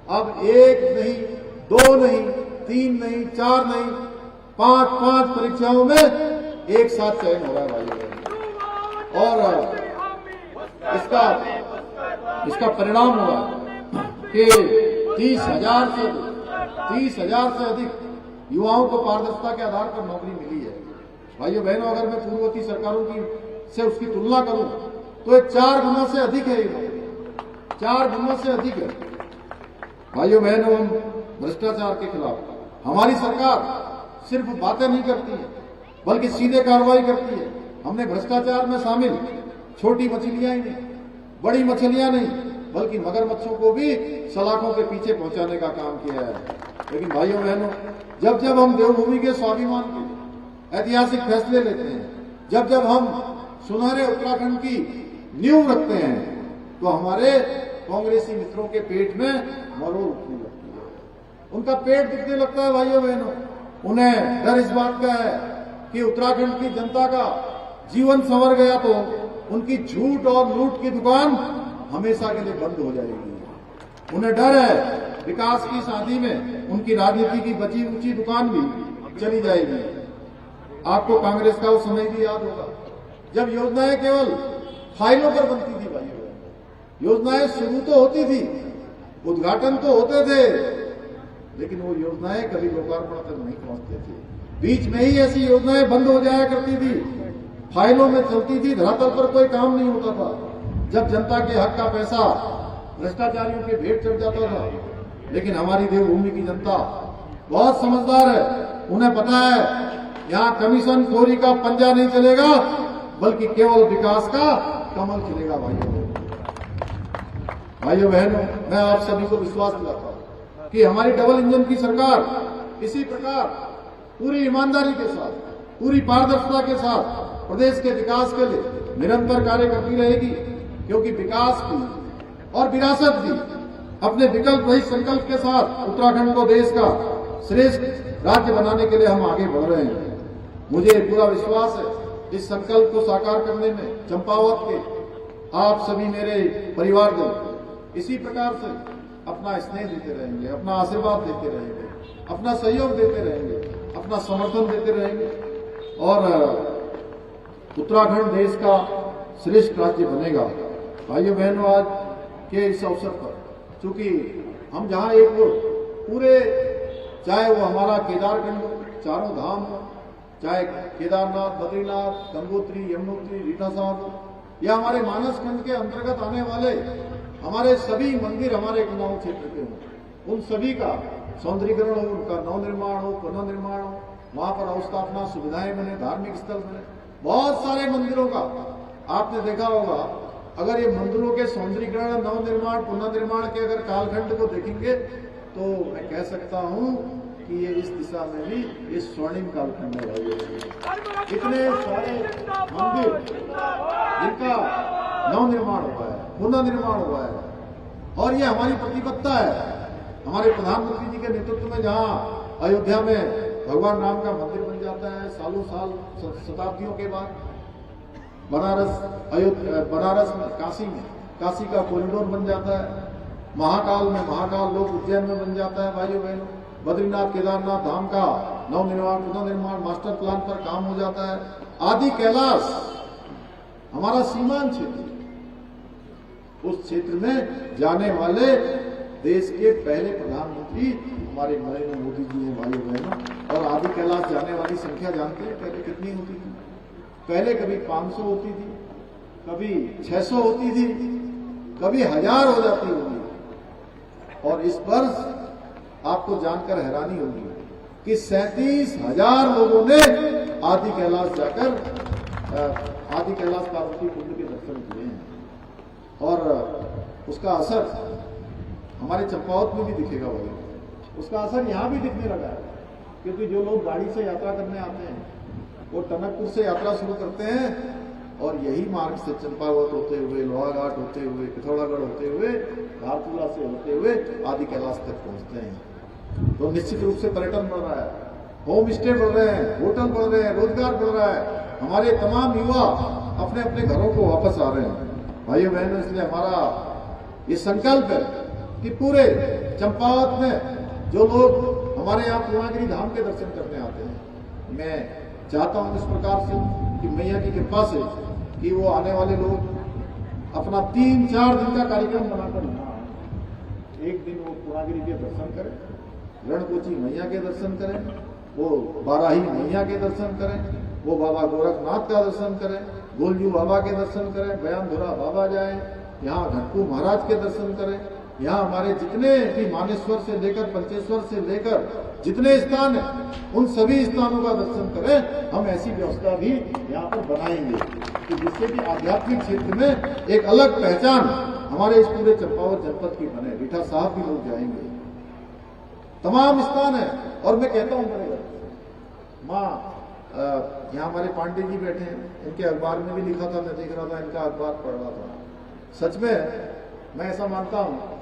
अब 1 नहीं, 2 नहीं, 3 नहीं, 4 नहीं, 5 परीक्षाओं में एक साथ चयन हो रहा है भाई। और इसका परिणाम हुआ कि 30,000 से अधिक युवाओं को पारदर्शिता के आधार पर नौकरी मिली है। भाइयों बहनों, अगर मैं पूर्ववर्ती सरकारों की से उसकी तुलना करूं तो ये 4 गुना से अधिक है, 4 गुना से अधिक है। भाइयों बहनों, हम भ्रष्टाचार के खिलाफ, हमारी सरकार सिर्फ बातें नहीं करती है बल्कि सीधे कार्रवाई करती है। हमने भ्रष्टाचार में शामिल छोटी मछलियां ही नहीं, बड़ी मछलियां नहीं, बल्कि मगरमच्छों को भी सलाखों के पीछे पहुंचाने का काम किया है। लेकिन भाइयों बहनों, जब जब हम देवभूमि के स्वाभिमान के ऐतिहासिक फैसले लेते हैं, जब जब हम सुनहरे उत्तराखंड की नींव रखते हैं, तो हमारे कांग्रेसी मित्रों के पेट में मरोड़ उठने लगती है, उनका पेट दिखने लगता है। भाइयों बहनों, उन्हें डर इस बात का है कि उत्तराखंड की जनता का जीवन संवर गया तो उनकी झूठ और लूट की दुकान हमेशा के लिए बंद हो जाएगी। उन्हें डर है विकास की शादी में उनकी राजनीति की बची ऊंची दुकान भी चली जाएगी। आपको कांग्रेस का वो समय भी याद होगा जब योजनाएं केवल फाइलों पर बनती थी। भाइयों, योजनाएं शुरू तो होती थी, उद्घाटन तो होते थे, लेकिन वो योजनाएं कभी लोकार्पण तक नहीं पहुंचते थे। बीच में ही ऐसी योजनाएं बंद हो जाया करती थी, फाइलों में चलती थी, धरातल पर कोई काम नहीं होता था। जब जनता के हक का पैसा भ्रष्टाचारियों के भेंट चढ़ जाता था। लेकिन हमारी देवभूमि की जनता बहुत समझदार है, उन्हें पता है यहाँ कमीशन खोरी का पंजा नहीं चलेगा, बल्कि केवल विकास का कमल चलेगा। भाइयों बहनों, मैं आप सभी को विश्वास दिलाता हूं कि हमारी डबल इंजन की सरकार इसी प्रकार पूरी ईमानदारी के साथ, पूरी पारदर्शिता के साथ प्रदेश के विकास के लिए निरंतर कार्य करती रहेगी, क्योंकि विकास की और विरासत भी अपने विकल्प रहित संकल्प के साथ उत्तराखंड को देश का श्रेष्ठ राज्य बनाने के लिए हम आगे बढ़ रहे हैं। मुझे पूरा विश्वास है इस संकल्प को साकार करने में चंपावत के आप सभी मेरे परिवारजन इसी प्रकार से अपना स्नेह देते रहेंगे, अपना आशीर्वाद देते रहेंगे, अपना सहयोग देते रहेंगे, अपना समर्थन देते रहेंगे और उत्तराखंड देश का श्रेष्ठ राज्य बनेगा। भाइयों बहनों, आज के इस अवसर पर चूंकि हम जहां एक पूरे, चाहे वो हमारा केदारखंड हो, चारों धाम हो, चाहे केदारनाथ, बद्रीनाथ, गंगोत्री, यमुनोत्री, रीठा साहब हो, या हमारे मानस खंड के अंतर्गत आने वाले हमारे सभी मंदिर हमारे कुमाऊं क्षेत्र के हों, उन सभी का सौंदर्यीकरण हो, उनका नवनिर्माण हो, पुनर्निर्माण हो, वहां पर अवस्थापना सुविधाएं बने, धार्मिक स्थल बने। बहुत सारे मंदिरों का आपने देखा होगा, अगर ये मंदिरों के सौंदर्यीकरण, नवनिर्माण, पुनर्निर्माण के अगर कालखंड को देखेंगे तो मैं कह सकता हूं कि ये इस दिशा में भी ये स्वर्णिम कालखंड है। इतने सारे मंदिर जिनका नवनिर्माण हुआ है, पुनर्निर्माण हुआ है, और ये हमारी प्रतिबद्धता है। हमारे प्रधानमंत्री जी के नेतृत्व में जहां अयोध्या में भगवान राम का मंदिर बन जाता है सालों साल, शताब्दियों के बाद, बनारस में, काशी का कॉरिडोर बन जाता है, महाकाल में महाकाल लोक उज्जैन में बन जाता है। भाइयों बहनों, बद्रीनाथ केदारनाथ धाम का नवनिर्माण, पुनर्निर्माण, मास्टर प्लान पर काम हो जाता है। आदि कैलाश हमारा सीमांत क्षेत्र, उस क्षेत्र में जाने वाले देश के पहले प्रधानमंत्री हमारे नरेंद्र मोदी जी हैं। भाइयों बहनों, और आदि कैलाश जाने वाली संख्या जानते हैं पहले कितनी होती थी? पहले कभी 500 होती थी, कभी 600 होती थी, कभी 1000 हो जाती होगी। और इस वर्ष आपको जानकर हैरानी होगी कि 37,000 लोगों ने आदि कैलाश जाकर आदि कैलाश पार्वती कुंड के दर्शन किए हैं। और उसका असर हमारे चंपावत में भी दिखेगा। भाई, उसका असर यहाँ भी दिखने लगा है, क्योंकि जो लोग गाड़ी से यात्रा करने आते हैं वो टनकपुर से यात्रा शुरू करते हैं और यही मार्ग से चंपावत होते हुए, लोहाघाट होते हुए, पिथौरागढ़ होते हुए, धारचूला से होते हुए आदि कैलाश तक पहुंचते हैं। तो निश्चित रूप से पर्यटन बढ़ रहा है, होम स्टे बढ़ रहे हैं, होटल बढ़ रहे हैं, रोजगार बढ़ रहा है, हमारे तमाम युवा अपने अपने घरों को वापस आ रहे हैं। भाइयों बहनों, इसलिए हमारा ये संकल्प है कि पूरे चंपावत में जो लोग हमारे यहाँ पूर्णागिरि धाम के दर्शन करने आते हैं, मैं चाहता हूं इस प्रकार से कि मैया की कृपा से कि वो आने वाले लोग अपना 3-4 दिन का कार्यक्रम बनाकर, एक दिन वो पूर्णागिरी के दर्शन करें, रणकोची मैया के दर्शन करें, वो बाराही मैया के दर्शन करें, वो बाबा गोरखनाथ का दर्शन करें, गोलजू बाबा के दर्शन करें, बयानधुरा बाबा जाएं, यहाँ घटकू महाराज के दर्शन करें, यहाँ हमारे जितने भी मानेश्वर से लेकर पंचेश्वर से लेकर जितने स्थान हैं उन सभी स्थानों का दर्शन करें। हम ऐसी व्यवस्था भी यहाँ पर बनाएंगे कि जिससे कि आध्यात्मिक क्षेत्र में एक अलग पहचान हमारे इस पूरे चंपावत जनपद की बने। रीठा साहब भी लोग जाएंगे, तमाम स्थान है। और मैं कहता हूँ मेरे माँ यहाँ हमारे पांडे जी बैठे हैं, इनके अखबार में भी लिखा था, मैं देख रहा था, इनका अखबार पढ़ रहा था। सच में मैं ऐसा मानता हूँ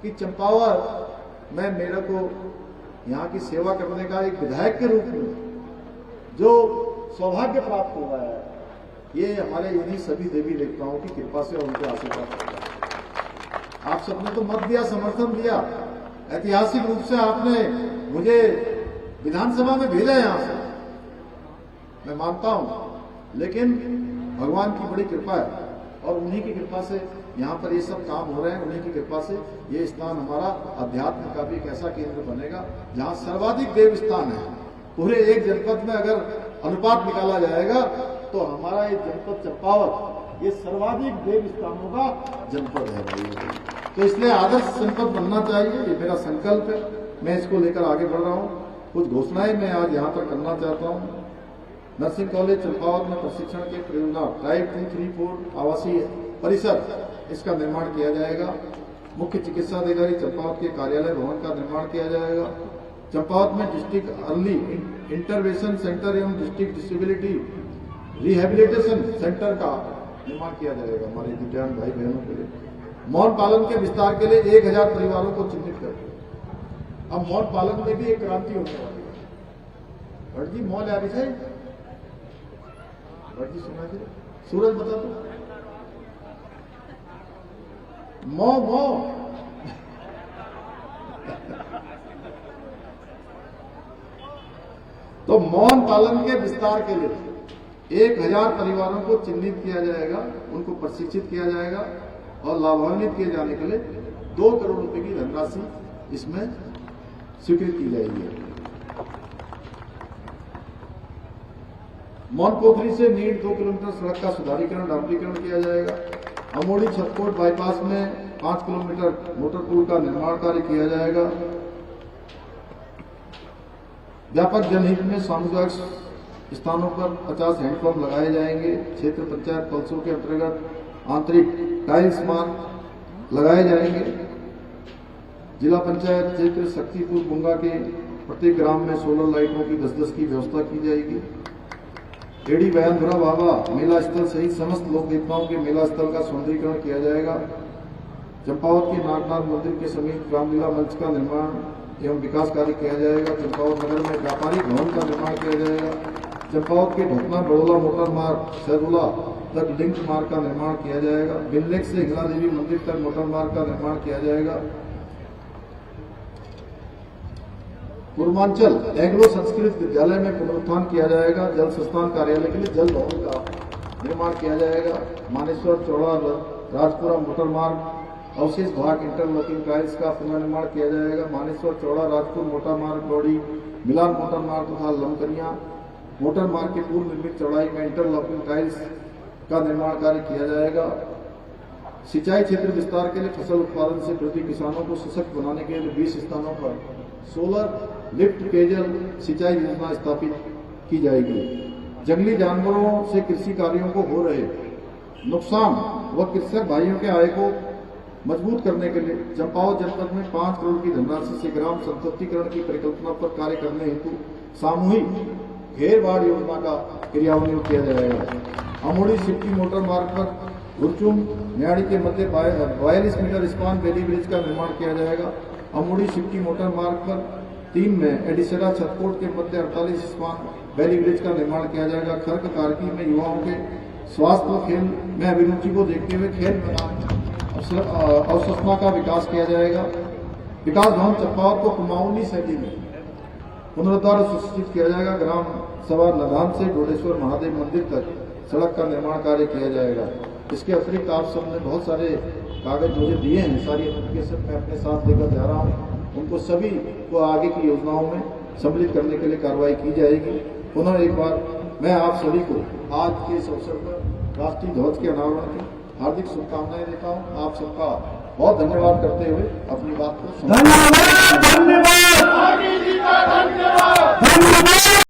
कि चंपावत में मेरे को यहाँ की सेवा करने का एक विधायक के रूप में जो सौभाग्य प्राप्त हुआ है, ये हमारे इन्हीं सभी देवी देवताओं की कृपा से और उनके आशीर्वाद से। आप सबने तो मत दिया, समर्थन दिया, ऐतिहासिक रूप से आपने मुझे विधानसभा में भेजा यहाँ से, मैं मानता हूं, लेकिन भगवान की बड़ी कृपा है और उन्हीं की कृपा से यहाँ पर ये सब काम हो रहे हैं। उन्हीं की कृपा से ये स्थान हमारा अध्यात्म का भी एक ऐसा केंद्र बनेगा जहाँ सर्वाधिक देव स्थान है। पूरे एक जनपद में अगर अनुपात निकाला जाएगा तो हमारा ये जनपद चंपावत ये सर्वाधिक देव स्थानों का जनपद है भाई। तो इसलिए आदर्श जनपद बनना चाहिए, ये मेरा संकल्प है। मैं इसको लेकर आगे बढ़ रहा हूँ। कुछ घोषणाएं मैं आज यहाँ पर करना चाहता हूँ। नर्सिंग कॉलेज चंपावत में प्रशिक्षण के परियोजना टाइप 234 आवासीय परिसर इसका निर्माण किया जाएगा। मुख्य चिकित्सा अधिकारी चंपावत के कार्यालय भवन का निर्माण किया जाएगा। चंपावत में डिस्ट्रिक्ट अर्ली इंटरवेंशन सेंटर एवं डिस्ट्रिक्ट डिसेबिलिटी रिहेबिलिटेशन सेंटर का निर्माण किया जाएगा हमारे दिव्यांग भाई बहनों के लिए। मौन पालन के विस्तार के लिए 1000 परिवारों को चिन्हित करके अब मौन पालन में भी एक क्रांति होने वाली है। भट्ट जी मौन आ रही है, भट्ट जी सुना दे, सूरज बता दो मौ मौ तो मौन पालन के विस्तार के लिए 1000 परिवारों को चिन्हित किया जाएगा, उनको प्रशिक्षित किया जाएगा और लाभान्वित किए जाने के लिए 2 करोड़ रुपए की धनराशि इसमें स्वीकृत की जाएगी। मौन पोखरी से नीड 2 किलोमीटर सड़क का सुधारीकरण डामरीकरण किया जाएगा। अमोड़ी छतकोट बाईपास में 5 किलोमीटर मोटर पुल का निर्माण कार्य किया जाएगा। व्यापक जनहित में सामुदायिक स्थानों पर 50 हैंडपंप लगाए जाएंगे। क्षेत्र पंचायत पल्सों के अंतर्गत आंतरिक टाइल्स मार्ग लगाए जाएंगे। जिला पंचायत क्षेत्र शक्तिपुर बुंगा के प्रत्येक ग्राम में सोलर लाइटों की 10-10 की व्यवस्था की जाएगी। एडी बयानधुरा बाबा मेला स्थल सहित समस्त लोक देवताओं के मेला स्थल का सौंदर्यीकरण किया जाएगा। चंपावत के नागनाथ मंदिर के समीप रामलीला मंच का निर्माण एवं विकास कार्य किया जाएगा। चंपावत नगर में व्यापारिक भवन का निर्माण किया जाएगा। चंपावत के ढकना बड़ोला मोटर मार्ग सैदुला तक लिंक मार्ग का निर्माण किया जाएगा। बिल्लेक से हिंगला देवी मंदिर तक मोटर मार्ग का निर्माण किया जाएगा। पूर्वांचल एंग्लो संस्कृत विद्यालय में पुनरुत्थान किया जाएगा। जल संस्थान कार्यालय के लिए जल भवन का निर्माण किया जाएगा। मानेश्वर चौड़ा राजपुरा मोटर मार्ग अवशेष भाग इंटरलॉकिंग टाइल्स का पुनर्निर्माण किया जाएगा। मानेश्वर चौड़ा राजपुर मोटर मार्ग बॉडी मिलान मोटर मार्ग तथा लमकनिया मोटर मार्ग के पूर्व निर्मित चौड़ाई में इंटरलॉकिंग टाइल्स का निर्माण कार्य किया जाएगा। सिंचाई क्षेत्र विस्तार के लिए फसल उत्पादन से प्रति किसानों को सशक्त बनाने के लिए 20 स्थानों पर सोलर लिफ्ट पेयजल सिंचाई योजना स्थापित की जाएगी। जंगली जानवरों से कृषि कार्यों को हो रहे नुकसान व कृषक भाइयों के आय को मजबूत करने के लिए चंपावत जनपद में 5 करोड़ की धनराशि से ग्राम संतृप्तिकरण की परिकल्पना पर कार्य करने हेतु सामूहिक घेरबाड़ योजना का क्रियान्वयन किया जाएगा। अमोड़ी सिप्टी मोटर मार्ग पर गुरचुम न्याड़ी के मध्य 42 मीटर स्पान बेली ब्रिज का निर्माण किया जाएगा। अमोड़ी सिप्टी मोटर मार्ग पर 3 में एडिसरा छतकोट के मध्य 48 स्पान बेली ब्रिज का निर्माण किया जाएगा। खर्क कारकी में युवाओं के स्वास्थ्य व खेल में अभिरुचि को देखते हुए खेल मैदान अवसंरचना का विकास किया जाएगा। विकास भवन चंपावत को कुमाऊनी शैली में पुनरुद्धार सुनिश्चित किया जाएगा। ग्राम सभा नदान से डोडेश्वर महादेव मंदिर तक सड़क का निर्माण कार्य किया जाएगा। इसके अतिरिक्त आप सबने बहुत सारे कागज मुझे दिए हैं, सारी एप्लीकेशन मैं अपने साथ लेकर जा रहा हूँ। उनको सभी को आगे की योजनाओं में सम्मिलित करने के लिए कार्रवाई की जाएगी। पुनः एक बार मैं आप सभी को आज के इस अवसर पर राष्ट्रीय ध्वज के अनावरण की हार्दिक शुभकामनाएं देता हूँ। आप सबका बहुत धन्यवाद करते हुए अपनी बात को धन्यवाद।